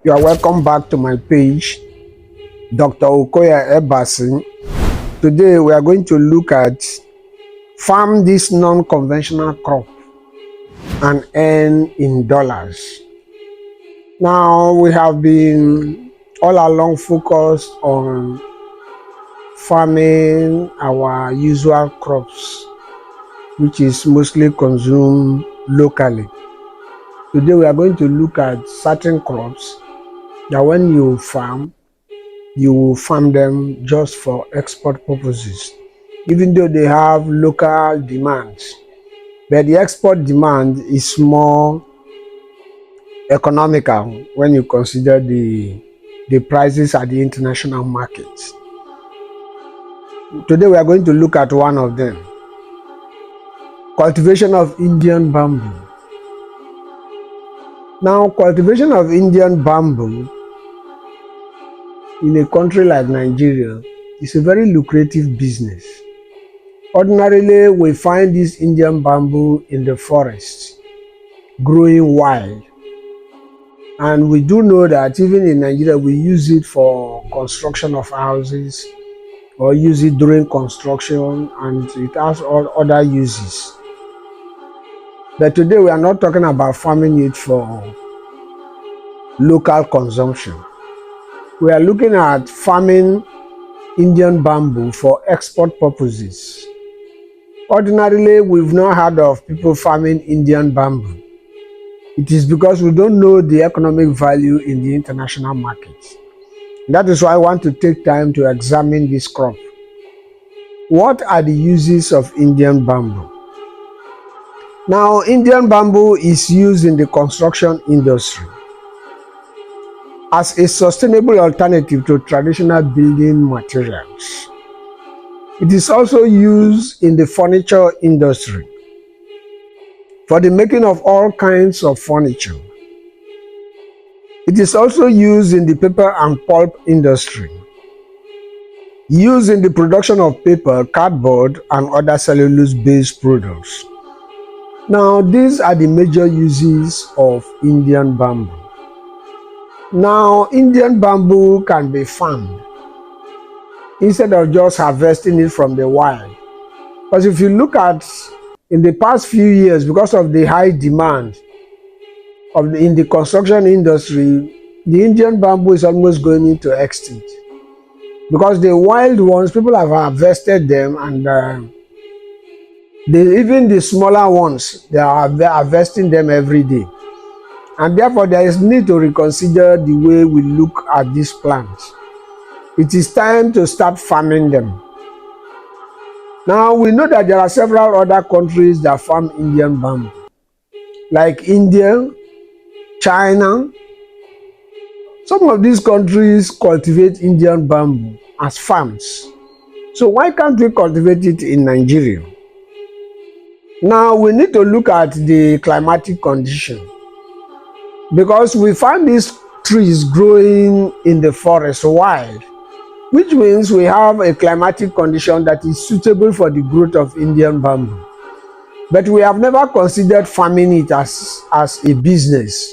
You are welcome back to my page, Dr. Okoya Ebasin. Today we are going to look at farm this non-conventional crop and earn in dollars. Now we have been all along focused on farming our usual crops, which is mostly consumed locally. Today we are going to look at certain crops that when you farm them just for export purposes, even though they have local demands. But the export demand is more economical when you consider the prices at the international market. Today we are going to look at one of them. Cultivation of Indian bamboo. Now, cultivation of Indian bamboo in a country like Nigeria is a very lucrative business. Ordinarily, we find this Indian bamboo in the forest, growing wild. And we do know that even in Nigeria, we use it for construction of houses or use it during construction, and it has all other uses. But today we are not talking about farming it for local consumption. We are looking at farming Indian bamboo for export purposes. Ordinarily, we've not heard of people farming Indian bamboo. It is because we don't know the economic value in the international market. That is why I want to take time to examine this crop. What are the uses of Indian bamboo? Now, Indian bamboo is used in the construction industry as a sustainable alternative to traditional building materials. It is also used in the furniture industry for the making of all kinds of furniture. It is also used in the paper and pulp industry, used in the production of paper, cardboard, and other cellulose-based products. Now, these are the major uses of Indian bamboo. Now, Indian bamboo can be farmed instead of just harvesting it from the wild. Because if you look at in the past few years, because of the high demand in the construction industry, the Indian bamboo is almost going into extinct. Because the wild ones, people have harvested them, and even the smaller ones, they are harvesting them every day. And therefore, there is need to reconsider the way we look at these plants. It is time to start farming them. Now, we know that there are several other countries that farm Indian bamboo, like India, China. Some of these countries cultivate Indian bamboo as farms. So why can't we cultivate it in Nigeria? Now, we need to look at the climatic condition, because we find these trees growing in the forest wild, which means we have a climatic condition that is suitable for the growth of Indian bamboo. But we have never considered farming it as a business.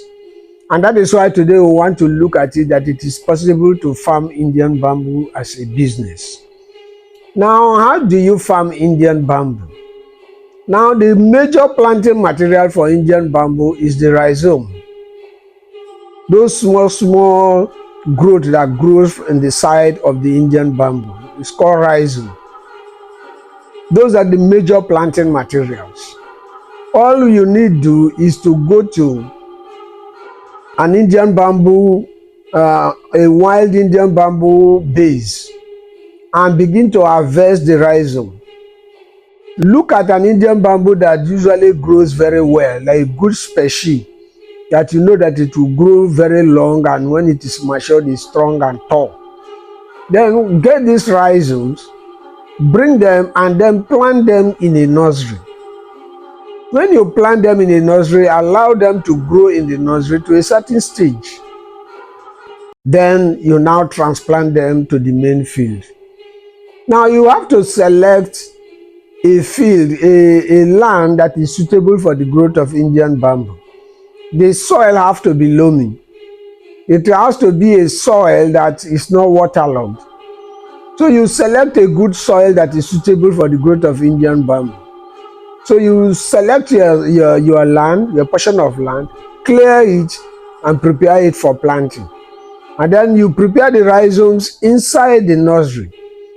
And that is why today we want to look at it, that it is possible to farm Indian bamboo as a business. Now, how do you farm Indian bamboo? Now, the major planting material for Indian bamboo is the rhizome. Those small growth that grows in the side of the Indian bamboo is called rhizome. Those are the major planting materials. All you need to do is to go to an Indian bamboo, a wild Indian bamboo base, and begin to harvest the rhizome. Look at an Indian bamboo that usually grows very well, like a good species, that you know that it will grow very long, and when it is matured, it's strong and tall. Then get these rhizomes, bring them, and then plant them in a nursery. When you plant them in a nursery, allow them to grow in the nursery to a certain stage. Then you now transplant them to the main field. Now you have to select a field, a land that is suitable for the growth of Indian bamboo. The soil have to be loamy. It has to be a soil that is not waterlogged. So you select a good soil that is suitable for the growth of Indian bamboo. So you select your land, your portion of land, clear it and prepare it for planting. And then you prepare the rhizomes inside the nursery.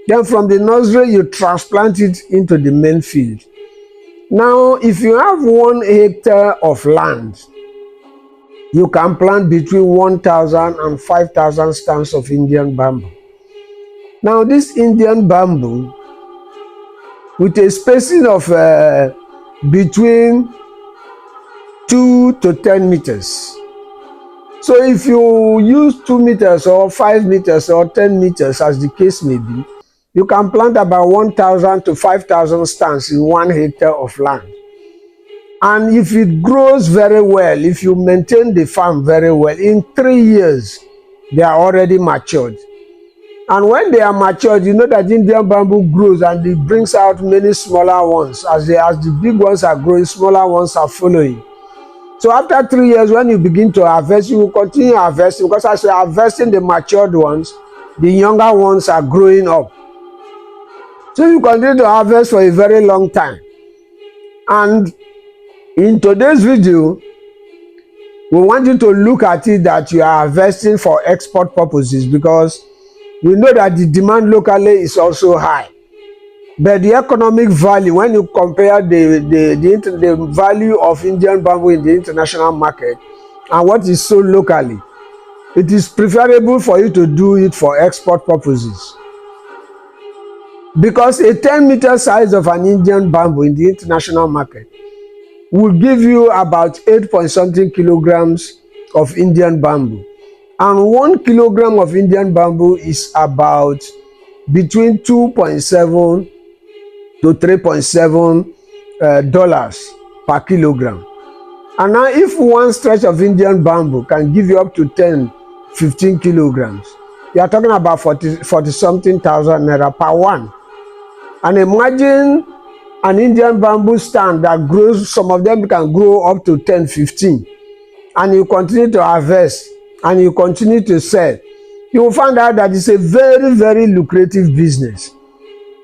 Then from the nursery, you transplant it into the main field. Now, if you have 1 hectare of land, you can plant between 1,000 and 5,000 stands of Indian bamboo. Now, this Indian bamboo, with a spacing of between 2 to 10 meters. So if you use 2 meters or 5 meters or 10 meters, as the case may be, you can plant about 1,000 to 5,000 stands in 1 hectare of land. And if it grows very well, if you maintain the farm very well, in 3 years, they are already matured. And when they are matured, you know that Indian bamboo grows and it brings out many smaller ones. As the big ones are growing, smaller ones are following. So after 3 years, when you begin to harvest, you will continue harvesting, because as you are harvesting the matured ones, the younger ones are growing up. So you continue to harvest for a very long time. And in today's video, we want you to look at it that you are harvesting for export purposes, because we know that the demand locally is also high. But the economic value, when you compare the value of Indian bamboo in the international market and what is sold locally, it is preferable for you to do it for export purposes. Because a 10-meter size of an Indian bamboo in the international market will give you about 8 point something kilograms of Indian bamboo. And 1 kilogram of Indian bamboo is about between 2.7 to 3.7 dollars per kilogram. And now if one stretch of Indian bamboo can give you up to 10-15 kilograms, you are talking about 40 something thousand naira per one. And imagine an Indian bamboo stand that grows, some of them can grow up to 10-15, and you continue to harvest and you continue to sell, you will find out that it's a very, very lucrative business.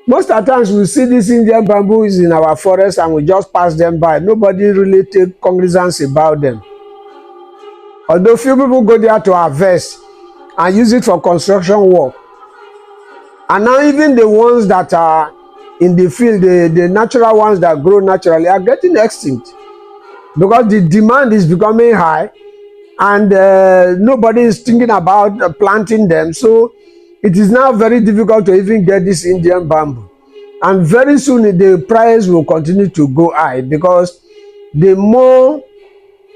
Most of the times we see these Indian bamboos in our forest and we just pass them by. Nobody really take cognizance about them. Although few people go there to harvest and use it for construction work. And now even the ones that are in the field, the natural ones that grow naturally, are getting extinct, because the demand is becoming high and nobody is thinking about planting them. So it is now very difficult to even get this Indian bamboo. And very soon the price will continue to go high, because the more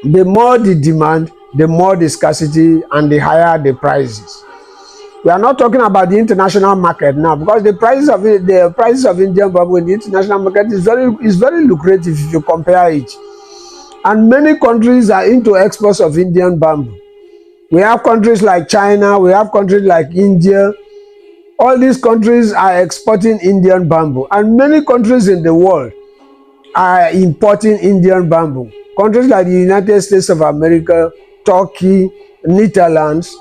the demand, the more the scarcity and the higher the prices. We are not talking about the international market now, because the prices of Indian bamboo in the international market is very lucrative if you compare it. And many countries are into exports of Indian bamboo. We have countries like China, we have countries like India. All these countries are exporting Indian bamboo, and many countries in the world are importing Indian bamboo. Countries like the United States of America, Turkey, Netherlands.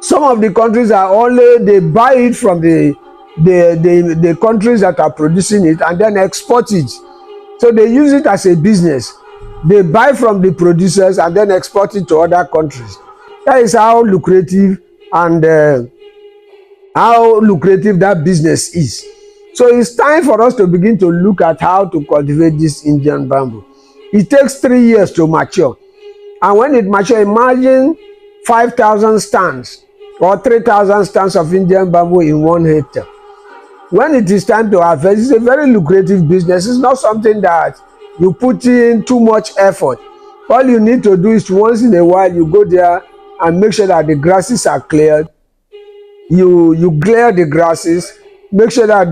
Some of the countries they buy it from the countries that are producing it and then export it. So they use it as a business. They buy from the producers and then export it to other countries. That is how lucrative that business is. So it's time for us to begin to look at how to cultivate this Indian bamboo. It takes 3 years to mature. And when it matures, imagine 5,000 stands or 3,000 stands of Indian bamboo in 1 hectare. When it is time to harvest, it's a very lucrative business. It's not something that you put in too much effort. All you need to do is once in a while you go there and make sure that the grasses are cleared. You clear the grasses, make sure that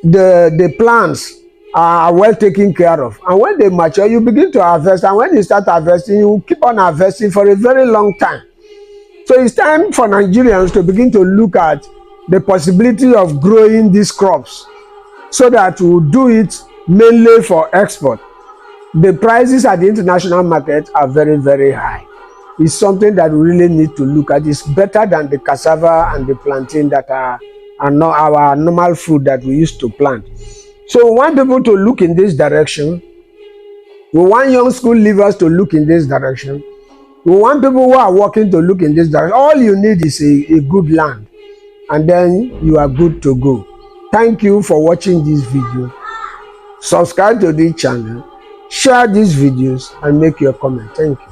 the plants are well taken care of. And when they mature, you begin to harvest. And when you start harvesting, you keep on harvesting for a very long time. So it's time for Nigerians to begin to look at the possibility of growing these crops, so that we'll do it mainly for export. The prices at the international market are very, very high. is something that we really need to look at. It's better than the cassava and the plantain that are not our normal food that we used to plant. So we want people to look in this direction. We want young school leavers to look in this direction. We want people who are working to look in this direction. All you need is a good land, and then you are good to go. Thank you for watching this video. Subscribe to this channel, share these videos, and make your comment. Thank you.